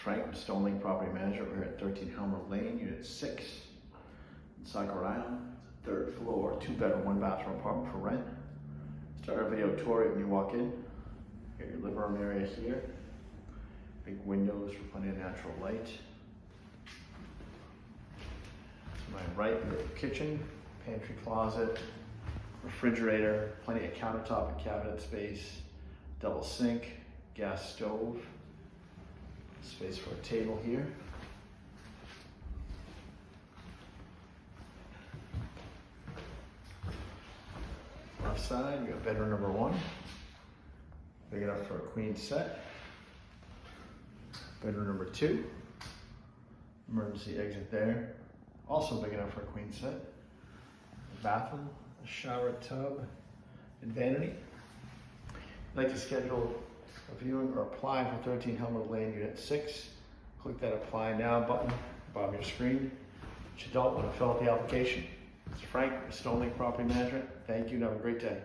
Frank with Stonelink Property Management. We're at 13 Helmer Lane, Unit 6, in Sauk, Rhode Island. It's a 3rd floor, 2-bedroom, 1-bathroom apartment for rent. Start our video tour when you walk in. Got your living room area here. Big windows for plenty of natural light. To my right, we have kitchen, pantry closet, refrigerator, plenty of countertop and cabinet space, double sink, gas stove, space for a table here. Left side, we got bedroom number 1, big enough for a queen set. Bedroom number 2, emergency exit there, also big enough for a queen set. Bathroom, a shower tub, and vanity. If you'd like to schedule a viewing or apply for 13 Helmer Lane, Unit 6, click that Apply Now button above your screen. If you don't want to fill out the application, it's Frank with Stonelink Property Management. Thank you and have a great day.